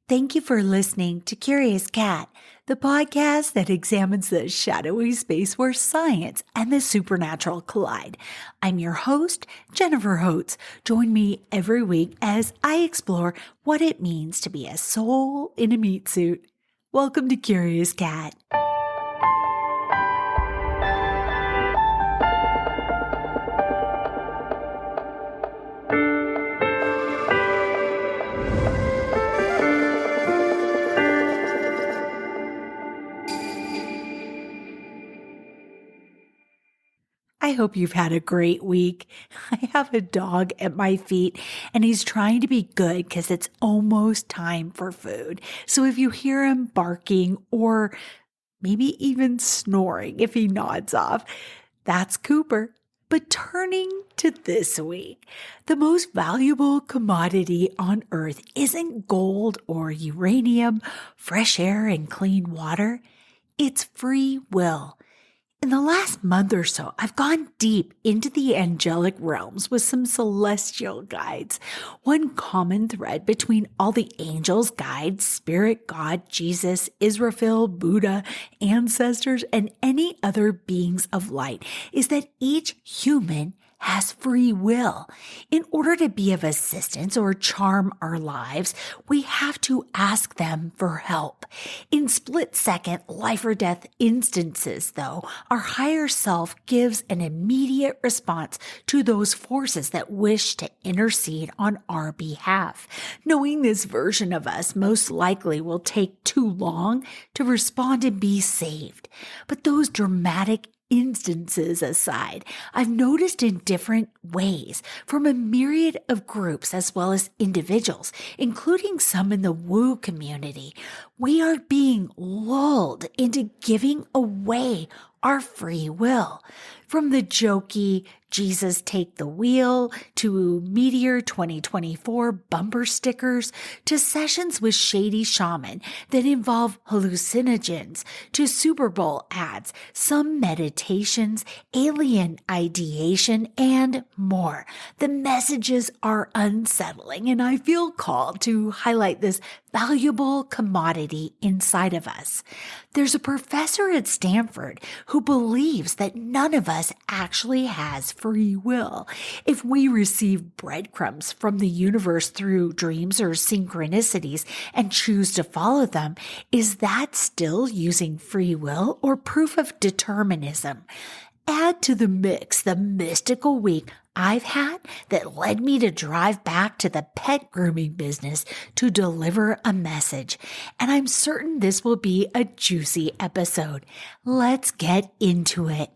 Thank you for listening to Curious Cat, the podcast that examines the shadowy space where science and the supernatural collide. I'm your host, Jennifer Holtz. Join me every week as I explore what it means to be a soul in a meat suit. Welcome to Curious Cat. I hope you've had a great week. I have a dog at my feet and he's trying to be good because it's almost time for food. So if you hear him barking or maybe even snoring if he nods off, that's Cooper. But turning to this week, the most valuable commodity on earth isn't gold or uranium, fresh air and clean water. It's free will. In the last month or so, I've gone deep into the angelic realms with some celestial guides. One common thread between all the angels, guides, spirit, God, Jesus, Israfil, Buddha, ancestors, and any other beings of light is that each human has free will. In order to be of assistance or charm our lives, we have to ask them for help. In split-second life or death instances, though, our higher self gives an immediate response to those forces that wish to intercede on our behalf. Knowing this version of us most likely will take too long to respond and be saved. But those dramatic instances aside, I've noticed in different ways from a myriad of groups as well as individuals, including some in the woo community, we are being lulled into giving away our free will. From the jokey Jesus Take the Wheel to Meteor 2024 bumper stickers to sessions with shady shamen that involve hallucinogens to Super Bowl ads, some meditations, alien ideation, and more. The messages are unsettling, and I feel called to highlight this valuable commodity inside of us. There's a professor at Stanford who believes that none of us actually has free will. If we receive breadcrumbs from the universe through dreams or synchronicities and choose to follow them, is that still using free will or proof of determinism? Add to the mix the mystical week I've had that led me to drive back to the pet grooming business to deliver a message. And I'm certain this will be a juicy episode. Let's get into it.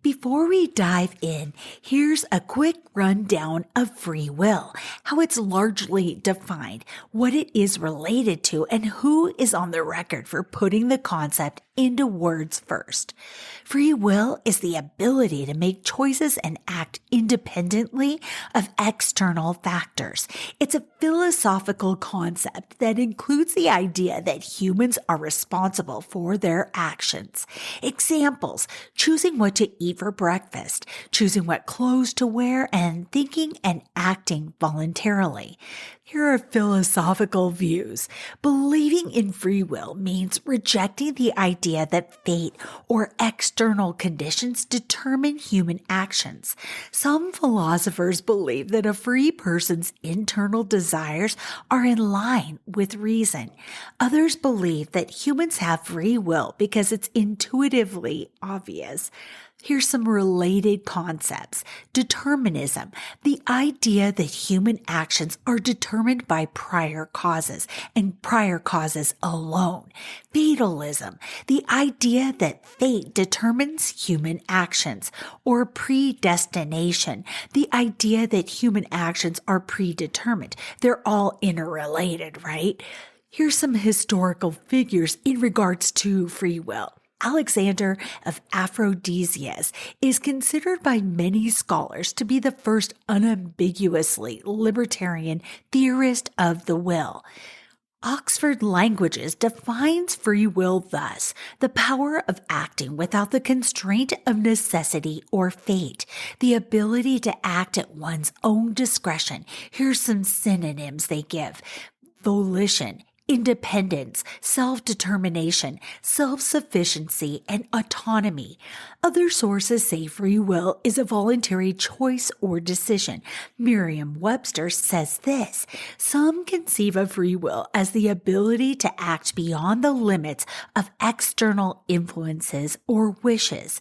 Before we dive in, here's a quick rundown of free will, how it's largely defined, what it is related to, and who is on the record for putting the concept into words first. Free will is the ability to make choices and act independently of external factors. It's a philosophical concept that includes the idea that humans are responsible for their actions. Examples: choosing what to eat for breakfast, choosing what clothes to wear, and thinking and acting voluntarily. Here are philosophical views. Believing in free will means rejecting the idea that fate or external conditions determine human actions. Some philosophers believe that a free person's internal desires are in line with reason. Others believe that humans have free will because it's intuitively obvious. Here's some related concepts. Determinism, the idea that human actions are determined by prior causes and prior causes alone. Fatalism, the idea that fate determines human actions. Or predestination, the idea that human actions are predetermined. They're all interrelated, right? Here's some historical figures in regards to free will. Alexander of Aphrodisias is considered by many scholars to be the first unambiguously libertarian theorist of the will. Oxford Languages defines free will thus: the power of acting without the constraint of necessity or fate, the ability to act at one's own discretion. Here's some synonyms they give: volition, independence, self-determination, self-sufficiency, and autonomy. Other sources say free will is a voluntary choice or decision. Merriam-Webster says this: some conceive of free will as the ability to act beyond the limits of external influences or wishes.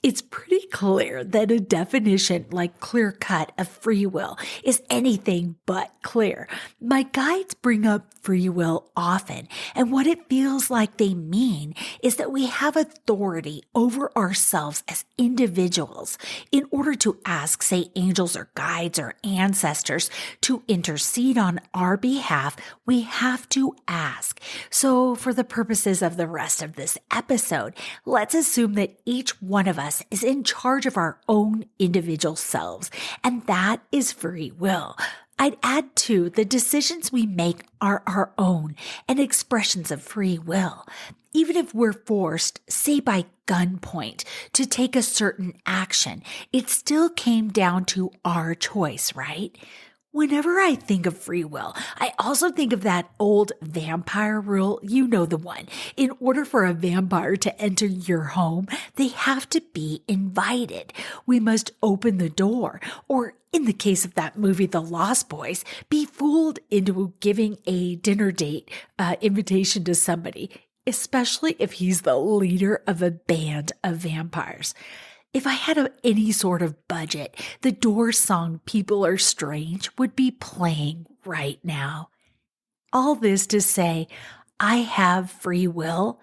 It's pretty clear that a definition like clear-cut of free will is anything but clear. My guides bring up free will often, and what it feels like they mean is that we have authority over ourselves as individuals. In order to ask, say, angels or guides or ancestors to intercede on our behalf, we have to ask. So for the purposes of the rest of this episode, let's assume that each one of us is in charge of our own individual selves, and that is free will. I'd add too, the decisions we make are our own and expressions of free will. Even if we're forced, say by gunpoint, to take a certain action, it still came down to our choice, right? Whenever I think of free will, I also think of that old vampire rule. You know the one. In order for a vampire to enter your home, they have to be invited. We must open the door, or in the case of that movie, The Lost Boys, be fooled into giving a dinner date invitation to somebody, especially if he's the leader of a band of vampires. If I had any sort of budget, the Doors song People Are Strange would be playing right now. All this to say, I have free will.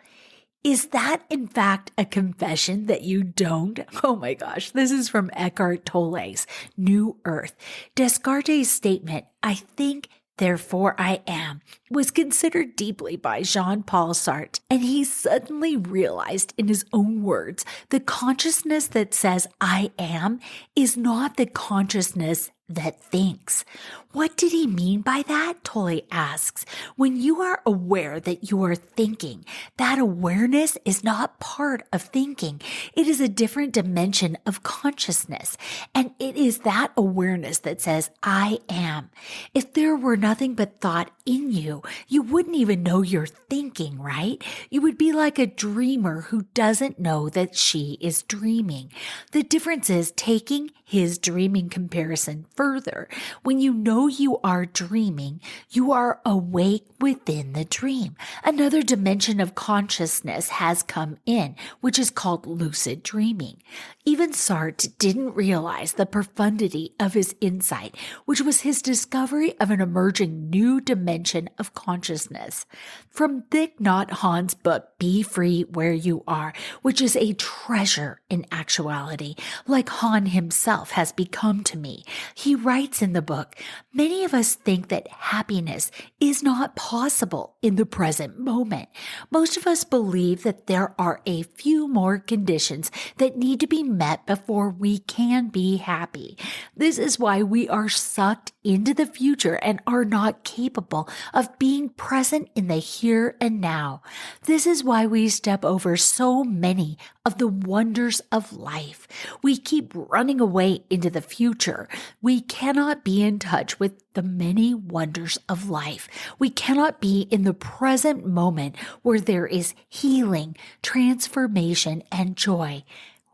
Is that in fact a confession that you don't? Oh my gosh, this is from Eckhart Tolle's New Earth. Descartes' statement, I think, therefore I am, was considered deeply by Jean-Paul Sartre, and he suddenly realized in his own words, the consciousness that says I am is not the consciousness that thinks. What did he mean by that? Tolle asks. When you are aware that you are thinking, that awareness is not part of thinking. It is a different dimension of consciousness. And it is that awareness that says, I am. If there were nothing but thought in you, you wouldn't even know you're thinking, right? You would be like a dreamer who doesn't know that she is dreaming. The difference is taking his dreaming comparison further. When you know you are dreaming, you are awake within the dream. Another dimension of consciousness has come in, which is called lucid dreaming. Even Sartre didn't realize the profundity of his insight, which was his discovery of an emerging new dimension of consciousness. From Thich Nhat Hanh's book, Be Free Where You Are, which is a treasure in actuality, like Han himself has become to me, he writes in the book, many of us think that happiness is not possible in the present moment. Most of us believe that there are a few more conditions that need to be met before we can be happy. This is why we are sucked into the future and are not capable of being present in the here and now. This is why we step over so many of the wonders of life. We keep running away into the future. We cannot be in touch with the many wonders of life. We cannot be in the present moment where there is healing, transformation, and joy.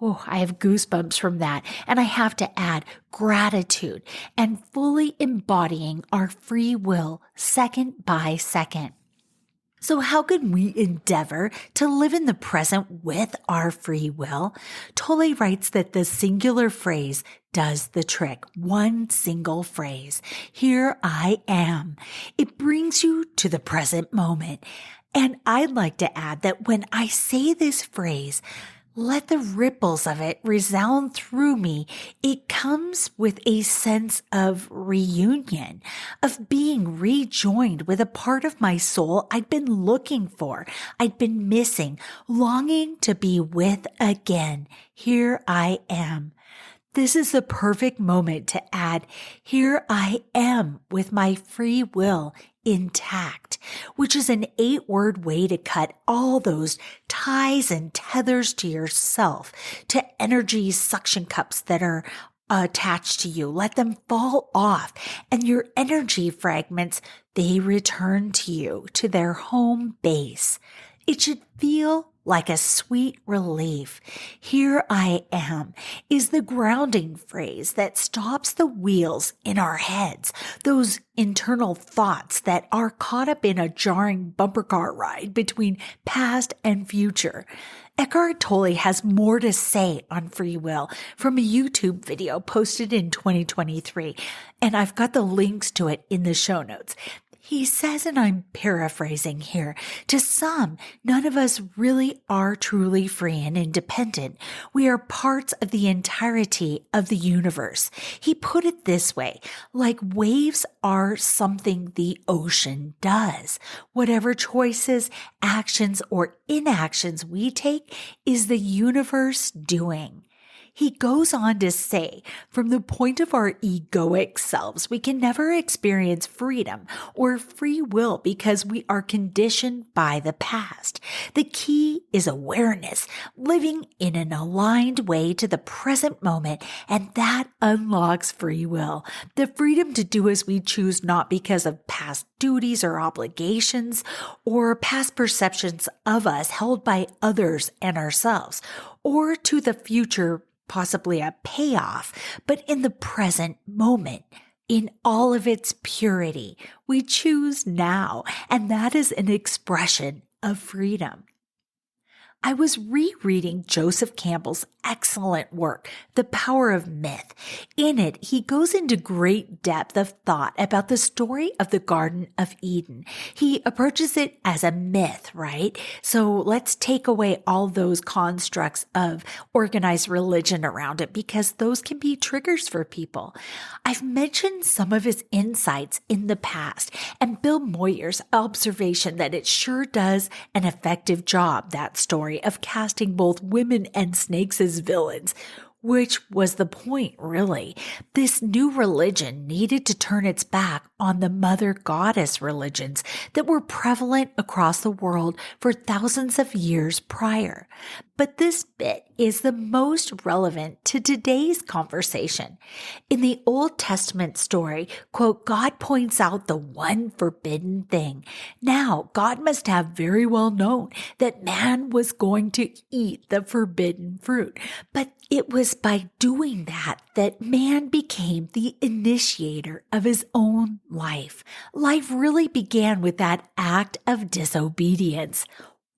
Oh, I have goosebumps from that. And I have to add gratitude and fully embodying our free will second by second. So how can we endeavor to live in the present with our free will? Tolle writes that the singular phrase does the trick. One single phrase. Here I am. It brings you to the present moment. And I'd like to add that when I say this phrase, let the ripples of it resound through me. It comes with a sense of reunion, of being rejoined with a part of my soul I'd been looking for, I'd been missing, longing to be with again. Here I am. This is the perfect moment to add, here I am with my free will intact, which is an 8-word way to cut all those ties and tethers to yourself, to energy suction cups that are attached to you. Let them fall off, and your energy fragments, they return to you, to their home base. It should feel like a sweet relief. Here I am is the grounding phrase that stops the wheels in our heads, those internal thoughts that are caught up in a jarring bumper car ride between past and future. Eckhart Tolle has more to say on free will from a YouTube video posted in 2023, and I've got the links to it in the show notes. He says, and I'm paraphrasing here, to some, none of us really are truly free and independent. We are parts of the entirety of the universe. He put it this way, like waves are something the ocean does. Whatever choices, actions, or inactions we take is the universe doing. He goes on to say, from the point of our egoic selves, we can never experience freedom or free will because we are conditioned by the past. The key is awareness, living in an aligned way to the present moment, and that unlocks free will. The freedom to do as we choose, not because of past duties or obligations or past perceptions of us held by others and ourselves, or to the future possibly a payoff, but in the present moment, in all of its purity, we choose now, and that is an expression of freedom. I was rereading Joseph Campbell's excellent work, The Power of Myth. In it, he goes into great depth of thought about the story of the Garden of Eden. He approaches it as a myth, right? So let's take away all those constructs of organized religion around it, because those can be triggers for people. I've mentioned some of his insights in the past, and Bill Moyer's observation that it sure does an effective job, that story of casting both women and snakes as villains, which was the point, really. This new religion needed to turn its back on the mother goddess religions that were prevalent across the world for thousands of years prior. But this bit is the most relevant to today's conversation. In the Old Testament story, quote, God points out the one forbidden thing. Now, God must have very well known that man was going to eat the forbidden fruit. But it was by doing that man became the initiator of his own life. Life really began with that act of disobedience.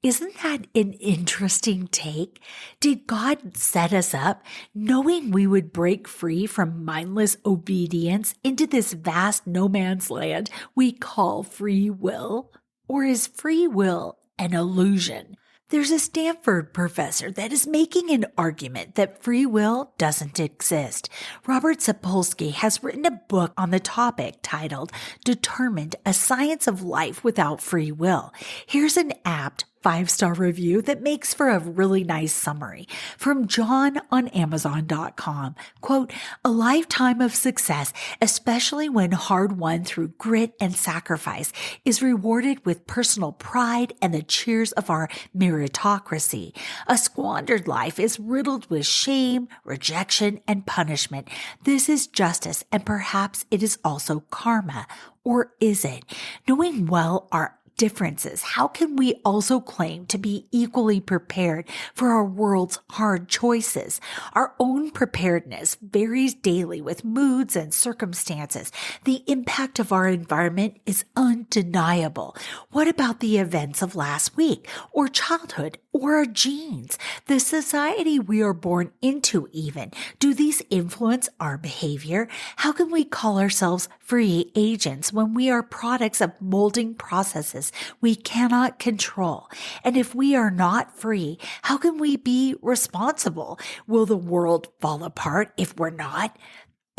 Isn't that an interesting take? Did God set us up knowing we would break free from mindless obedience into this vast no man's land we call free will? Or is free will an illusion? There's a Stanford professor that is making an argument that free will doesn't exist. Robert Sapolsky has written a book on the topic titled Determined, A Science of Life Without Free Will. Here's an apt 5-star review that makes for a really nice summary from John on Amazon.com. Quote, a lifetime of success, especially when hard won through grit and sacrifice, is rewarded with personal pride and the cheers of our meritocracy. A squandered life is riddled with shame, rejection, and punishment. This is justice, and perhaps it is also karma. Or is it? Knowing well our differences, how can we also claim to be equally prepared for our world's hard choices? Our own preparedness varies daily with moods and circumstances. The impact of our environment is undeniable. What about the events of last week, or childhood, or our genes? The society we are born into even. Do these influence our behavior? How can we call ourselves free agents when we are products of molding processes we cannot control? And if we are not free, how can we be responsible? Will the world fall apart if we're not?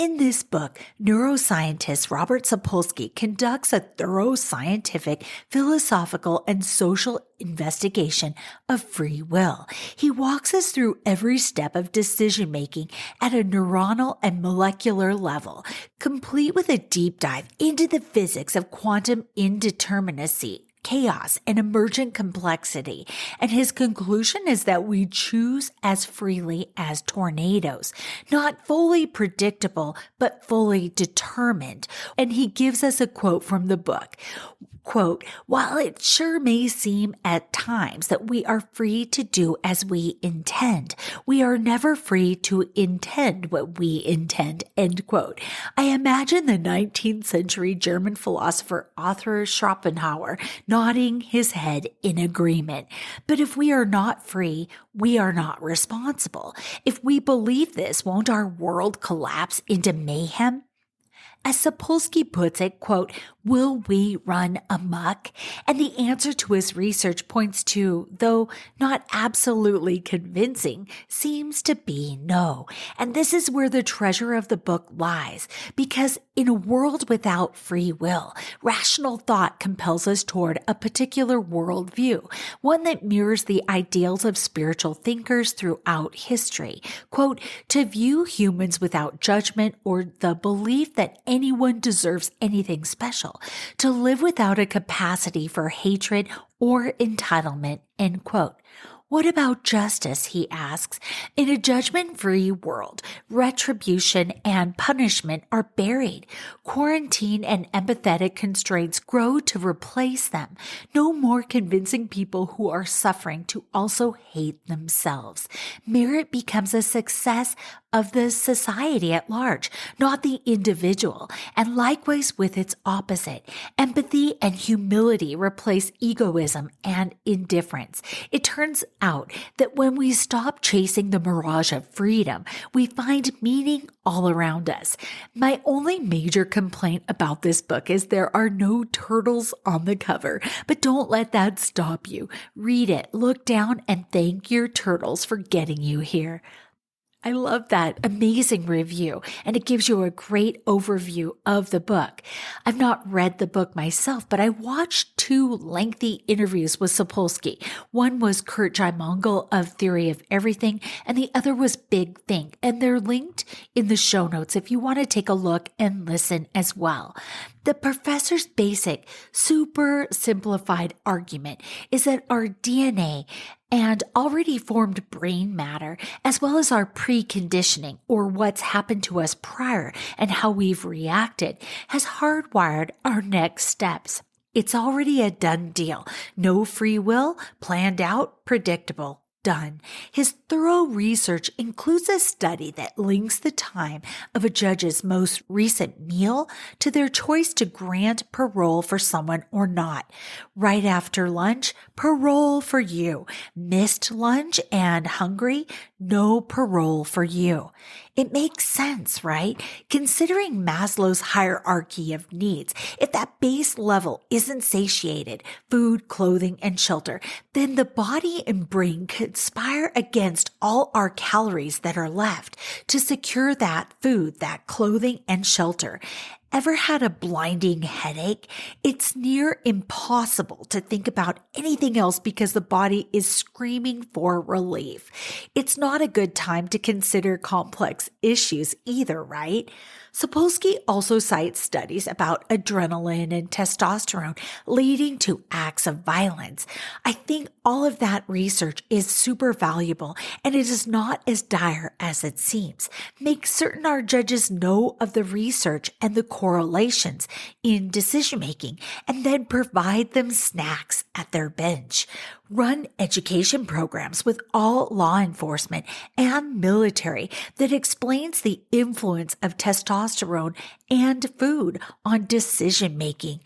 In this book, neuroscientist Robert Sapolsky conducts a thorough scientific, philosophical, and social investigation of free will. He walks us through every step of decision-making at a neuronal and molecular level, complete with a deep dive into the physics of quantum indeterminacy, chaos, and emergent complexity. And his conclusion is that we choose as freely as tornadoes, not fully predictable, but fully determined. And he gives us a quote from the book. Quote, "While it sure may seem at times that we are free to do as we intend, we are never free to intend what we intend," end quote. I imagine the 19th century German philosopher Arthur Schopenhauer nodding his head in agreement. But if we are not free, we are not responsible. If we believe this, won't our world collapse into mayhem? As Sapolsky puts it, quote, "Will we run amok?" And the answer to his research points to, though not absolutely convincing, seems to be no. And this is where the treasure of the book lies, because in a world without free will, rational thought compels us toward a particular worldview, one that mirrors the ideals of spiritual thinkers throughout history. Quote, "To view humans without judgment or the belief that anyone deserves anything special, to live without a capacity for hatred or entitlement," end quote. What about justice, he asks. In a judgment-free world, retribution and punishment are buried. Quarantine and empathetic constraints grow to replace them. No more convincing people who are suffering to also hate themselves. Merit becomes a success of the society at large, not the individual, and likewise with its opposite. Empathy and humility replace egoism and indifference. It turns out that when we stop chasing the mirage of freedom, we find meaning all around us. My only major complaint about this book is there are no turtles on the cover, but don't let that stop you. Read it, look down, and thank your turtles for getting you here. I love that amazing review, and it gives you a great overview of the book. I've not read the book myself, but I watched 2 lengthy interviews with Sapolsky. One was Kurt Jaimungal of Theory of Everything, and the other was Big Think, and they're linked in the show notes if you want to take a look and listen as well. The professor's basic, super simplified argument is that our DNA and already formed brain matter, as well as our preconditioning, or what's happened to us prior and how we've reacted, has hardwired our next steps. It's already a done deal. No free will, planned out, predictable. Done. His thorough research includes a study that links the time of a judge's most recent meal to their choice to grant parole for someone or not. Right after lunch, parole for you. Missed lunch and hungry, no parole for you. It makes sense, right? Considering Maslow's hierarchy of needs, if that base level isn't satiated, food, clothing, and shelter, then the body and brain conspire against all our calories that are left to secure that food, that clothing, and shelter. Ever had a blinding headache? It's near impossible to think about anything else because the body is screaming for relief. It's not a good time to consider complex issues either, right? Sapolsky also cites studies about adrenaline and testosterone leading to acts of violence. I think all of that research is super valuable, and it is not as dire as it seems. Make certain our judges know of the research and the correlations in decision-making, and then provide them snacks at their bench. Run education programs with all law enforcement and military that explains the influence of testosterone and food on decision-making,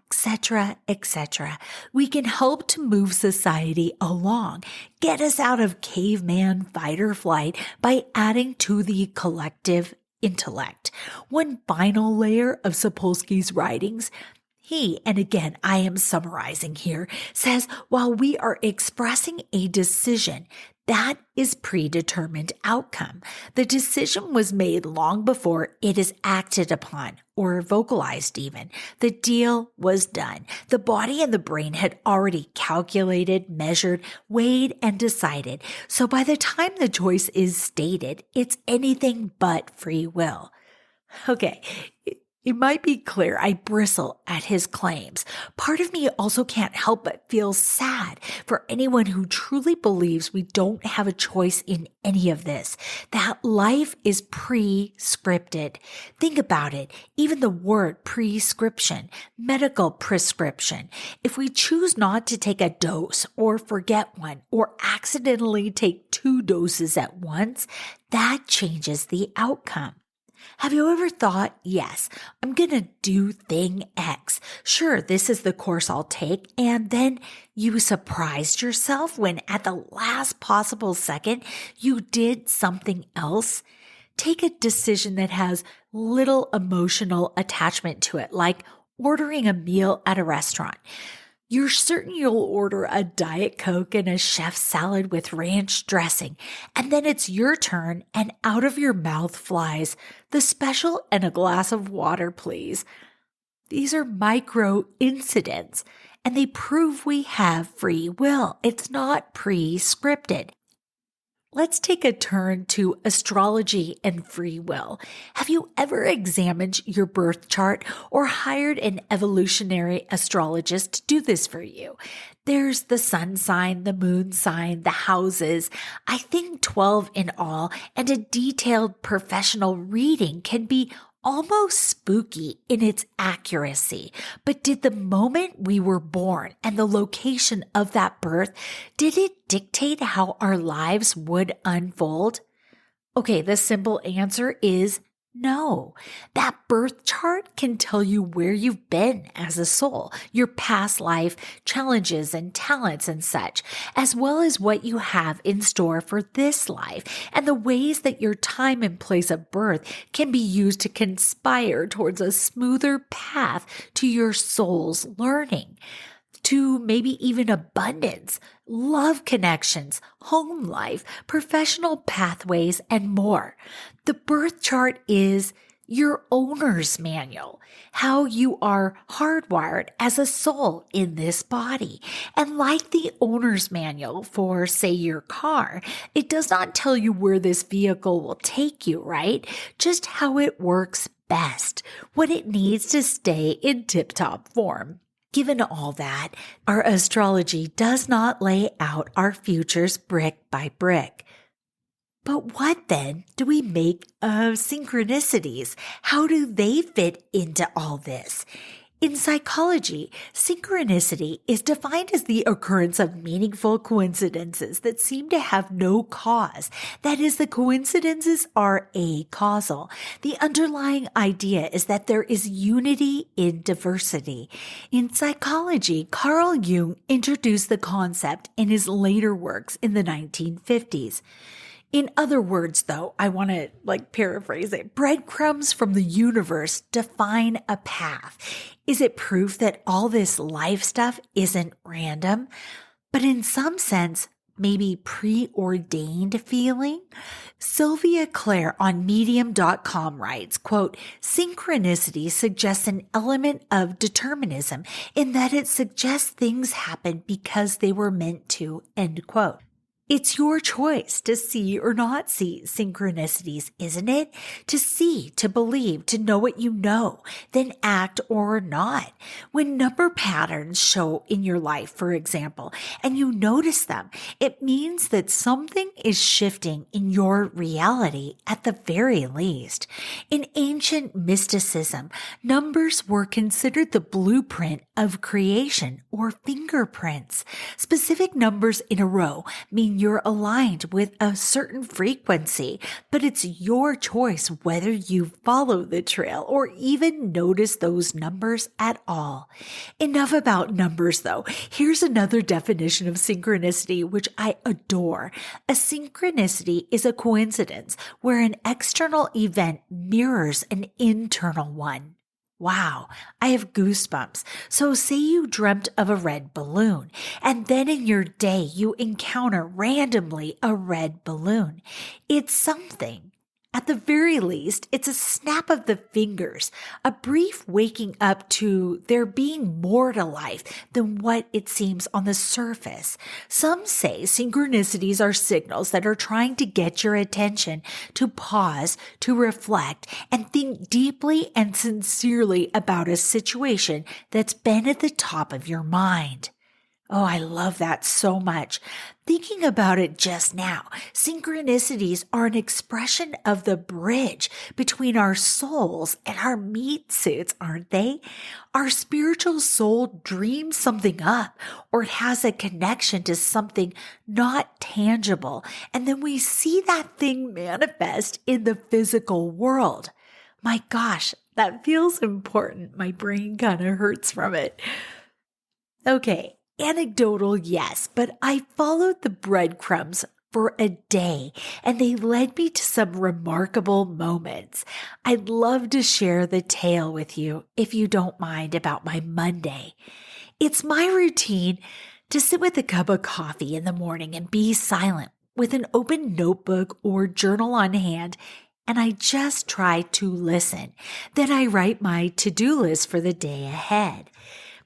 etc., etc. We can help to move society along, get us out of caveman fight or flight by adding to the collective intellect. One final layer of Sapolsky's writings. He, and again, I am summarizing here, says while we are expressing a decision, that is predetermined outcome. The decision was made long before it is acted upon or vocalized even. The deal was done. The body and the brain had already calculated, measured, weighed, and decided. So by the time the choice is stated, it's anything but free will. Okay, it might be clear I bristle at his claims. Part of me also can't help but feel sad for anyone who truly believes we don't have a choice in any of this, that life is pre-scripted. Think about it. Even the word prescription, medical prescription. If we choose not to take a dose or forget one or accidentally take 2 doses at once, that changes the outcome. Have you ever thought, yes, I'm going to do thing X. Sure, this is the course I'll take. And then you surprised yourself when at the last possible second you did something else? Take a decision that has little emotional attachment to it, like ordering a meal at a restaurant. You're certain you'll order a Diet Coke and a chef's salad with ranch dressing, and then it's your turn and out of your mouth flies the special and a glass of water, please. These are micro incidents, and they prove we have free will. It's not pre-scripted. Let's take a turn to astrology and free will. Have you ever examined your birth chart or hired an evolutionary astrologist to do this for you? There's the sun sign, the moon sign, the houses, I think 12 in all, and a detailed professional reading can be almost spooky in its accuracy. But did the moment we were born and the location of that birth, did it dictate how our lives would unfold? Okay, the simple answer is no. That birth chart can tell you where you've been as a soul, your past life challenges and talents and such, as well as what you have in store for this life and the ways that your time and place of birth can be used to conspire towards a smoother path to your soul's learning, to maybe even abundance, love connections, home life, professional pathways, and more. The birth chart is your owner's manual, how you are hardwired as a soul in this body. And like the owner's manual for, say, your car, it does not tell you where this vehicle will take you, right? Just how it works best, what it needs to stay in tip-top form. Given all that, our astrology does not lay out our futures brick by brick. But what then do we make of synchronicities? How do they fit into all this? In psychology, synchronicity is defined as the occurrence of meaningful coincidences that seem to have no cause. That is, the coincidences are acausal. The underlying idea is that there is unity in diversity. In psychology, Carl Jung introduced the concept in his later works in the 1950s. In other words, though, I want to paraphrase it. Breadcrumbs from the universe define a path. Is it proof that all this life stuff isn't random, but in some sense, maybe preordained feeling? Sylvia Clare on medium.com writes, quote, synchronicity suggests an element of determinism in that it suggests things happen because they were meant to, end quote. It's your choice to see or not see synchronicities, isn't it? To see, to believe, to know what you know, then act or not. When number patterns show in your life, for example, and you notice them, it means that something is shifting in your reality at the very least. In ancient mysticism, numbers were considered the blueprint of creation or fingerprints. Specific numbers in a row mean you're aligned with a certain frequency, but it's your choice whether you follow the trail or even notice those numbers at all. Enough about numbers, though. Here's another definition of synchronicity, which I adore. A synchronicity is a coincidence where an external event mirrors an internal one. Wow, I have goosebumps. So say you dreamt of a red balloon, and then in your day you encounter randomly a red balloon. It's something. At the very least, it's a snap of the fingers, a brief waking up to there being more to life than what it seems on the surface. Some say synchronicities are signals that are trying to get your attention to pause, to reflect, and think deeply and sincerely about a situation that's been at the top of your mind. Oh, I love that so much. Thinking about it just now, synchronicities are an expression of the bridge between our souls and our meat suits, aren't they? Our spiritual soul dreams something up, or it has a connection to something not tangible, and then we see that thing manifest in the physical world. My gosh, that feels important. My brain kind of hurts from it. Okay. Anecdotal, yes, but I followed the breadcrumbs for a day and they led me to some remarkable moments. I'd love to share the tale with you if you don't mind about my Monday. It's my routine to sit with a cup of coffee in the morning and be silent with an open notebook or journal on hand, and I just try to listen. Then I write my to-do list for the day ahead.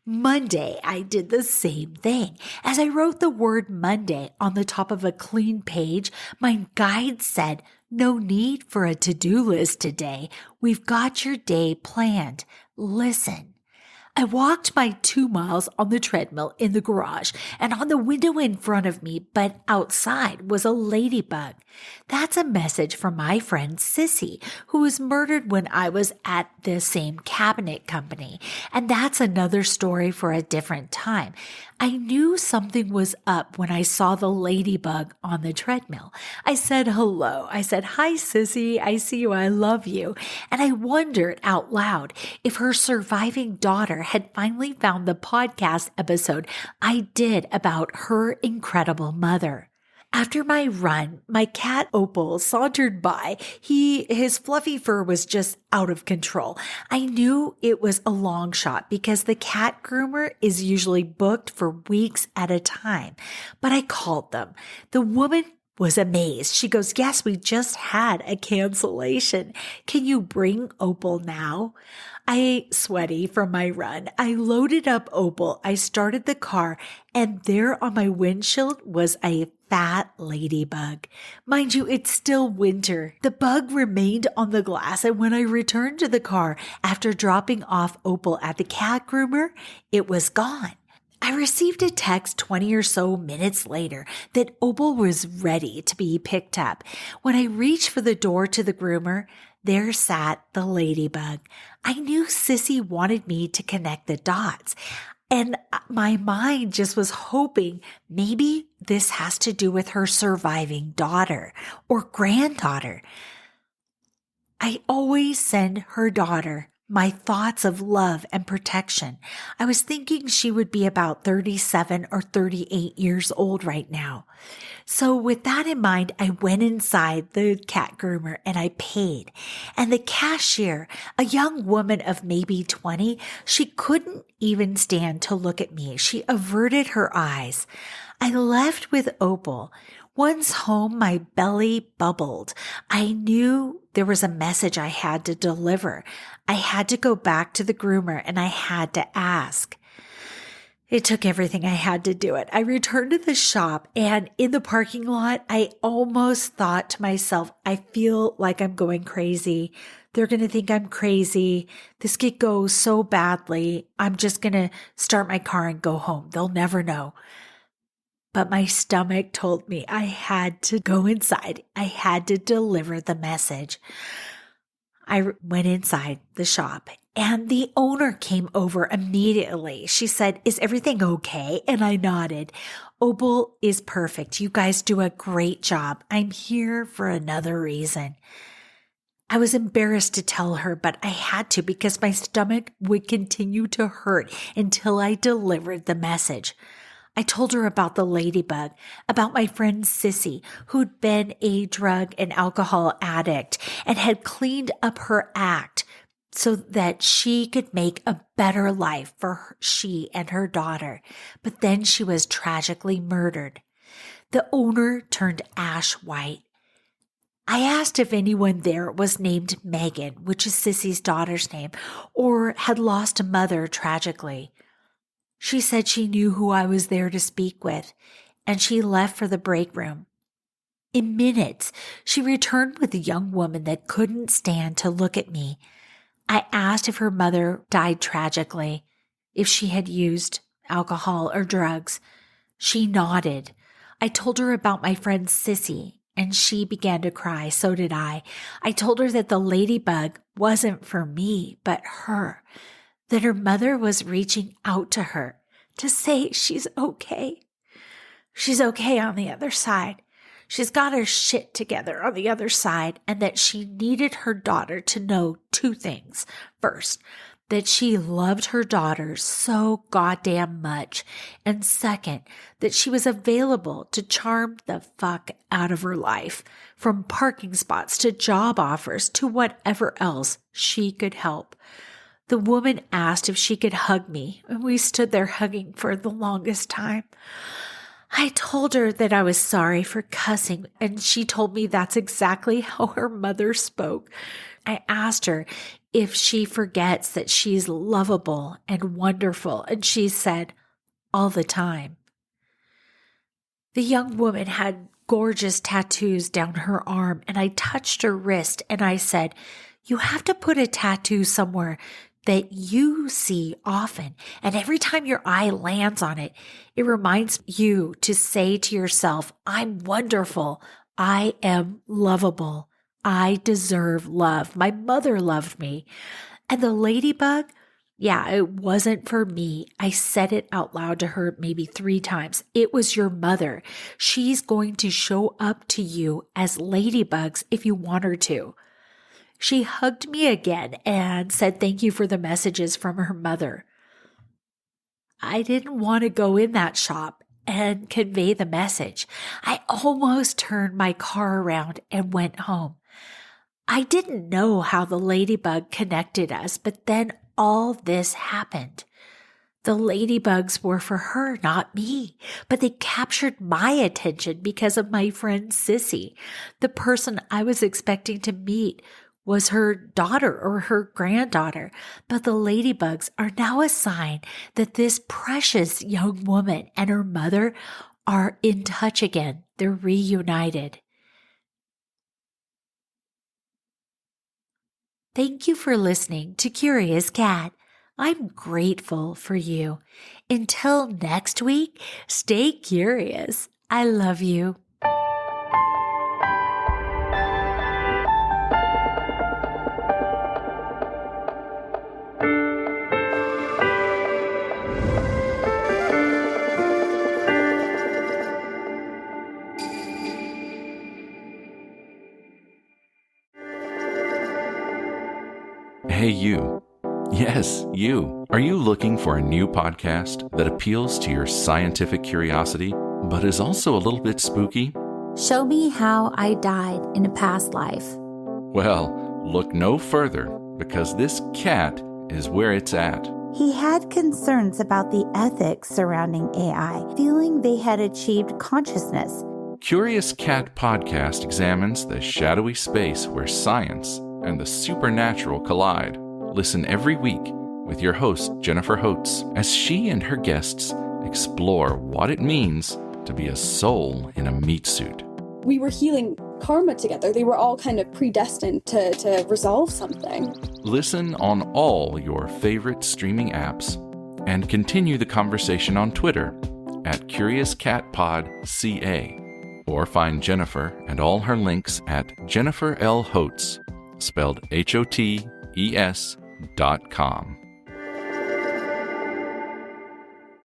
Monday, I did the same thing. As I wrote the word Monday on the top of a clean page, my guide said, "No need for a to-do list today. We've got your day planned. Listen." I walked my 2 miles on the treadmill in the garage, and on the window in front of me, but outside, was a ladybug. That's a message from my friend Sissy, who was murdered when I was at the same cabinet company. And that's another story for a different time. I knew something was up when I saw the ladybug on the treadmill. I said hello. I said, "Hi, Sissy. I see you. I love you." And I wondered out loud if her surviving daughter had finally found the podcast episode I did about her incredible mother. After my run, my cat Opal sauntered by. His fluffy fur was just out of control. I knew it was a long shot because the cat groomer is usually booked for weeks at a time, but I called them. The woman was amazed. She goes, "Yes, we just had a cancellation. Can you bring Opal now?" I sweaty from my run. I loaded up Opal. I started the car, and there on my windshield was a fat ladybug. Mind you, it's still winter. The bug remained on the glass, and when I returned to the car after dropping off Opal at the cat groomer, it was gone. I received a text 20 or so minutes later that Opal was ready to be picked up. When I reached for the door to the groomer, there sat the ladybug. I knew Sissy wanted me to connect the dots, and my mind just was hoping maybe this has to do with her surviving daughter or granddaughter. I always send her daughter my thoughts of love and protection. I was thinking she would be about 37 or 38 years old right now. So with that in mind, I went inside the cat groomer and I paid. And the cashier, a young woman of maybe 20, she couldn't even stand to look at me. She averted her eyes. I left with Opal. Once home, my belly bubbled. I knew there was a message I had to deliver. I had to go back to the groomer and I had to ask. It took everything I had to do it. I returned to the shop, and in the parking lot, I almost thought to myself, I feel like I'm going crazy. They're going to think I'm crazy. This could go so badly. I'm just going to start my car and go home. They'll never know. But my stomach told me I had to go inside. I had to deliver the message. I went inside the shop and the owner came over immediately. She said, "Is everything okay?" And I nodded. "Opal is perfect. You guys do a great job. I'm here for another reason." I was embarrassed to tell her, but I had to because my stomach would continue to hurt until I delivered the message. I told her about the ladybug, about my friend Sissy, who'd been a drug and alcohol addict and had cleaned up her act so that she could make a better life for she and her daughter. But then she was tragically murdered. The owner turned ash white. I asked if anyone there was named Megan, which is Sissy's daughter's name, or had lost a mother tragically. She said she knew who I was there to speak with, and she left for the break room. In minutes, she returned with a young woman that couldn't stand to look at me. I asked if her mother died tragically, if she had used alcohol or drugs. She nodded. I told her about my friend Sissy, and she began to cry. So did I. I told her that the ladybug wasn't for me, but her, that her mother was reaching out to her to say she's okay. She's okay on the other side. She's got her shit together on the other side, and that she needed her daughter to know two things. First, that she loved her daughter so goddamn much. And second, that she was available to charm the fuck out of her life, from parking spots to job offers to whatever else she could help. The woman asked if she could hug me, and we stood there hugging for the longest time. I told her that I was sorry for cussing, and she told me that's exactly how her mother spoke. I asked her if she forgets that she's lovable and wonderful, and she said, all the time. The young woman had gorgeous tattoos down her arm, and I touched her wrist, and I said, you have to put a tattoo somewhere that you see often, and every time your eye lands on it, it reminds you to say to yourself, I'm wonderful, I am lovable, I deserve love, my mother loved me. And the ladybug, yeah, it wasn't for me. I said it out loud to her maybe 3 times. It was your mother. She's going to show up to you as ladybugs if you want her to. She hugged me again and said thank you for the messages from her mother. I didn't want to go in that shop and convey the message. I almost turned my car around and went home. I didn't know how the ladybug connected us, but then all this happened. The ladybugs were for her, not me, but they captured my attention because of my friend Sissy. The person I was expecting to meet was her daughter or her granddaughter, but the ladybugs are now a sign that this precious young woman and her mother are in touch again. They're reunited. Thank you for listening to Curious Cat. I'm grateful for you. Until next week, stay curious. I love you. Hey, you. Yes, you. Are you looking for a new podcast that appeals to your scientific curiosity, but is also a little bit spooky? Show me how I died in a past life. Well, look no further, because this cat is where it's at. He had concerns about the ethics surrounding AI, feeling they had achieved consciousness. Curious Cat Podcast examines the shadowy space where science and the supernatural collide. Listen every week with your host, Jennifer Holtz, as she and her guests explore what it means to be a soul in a meat suit. We were healing karma together. They were all kind of predestined to resolve something. Listen on all your favorite streaming apps and continue the conversation on Twitter at CuriousCatPodCA, or find Jennifer and all her links at Jennifer L. Holtz, spelled HOTES.com.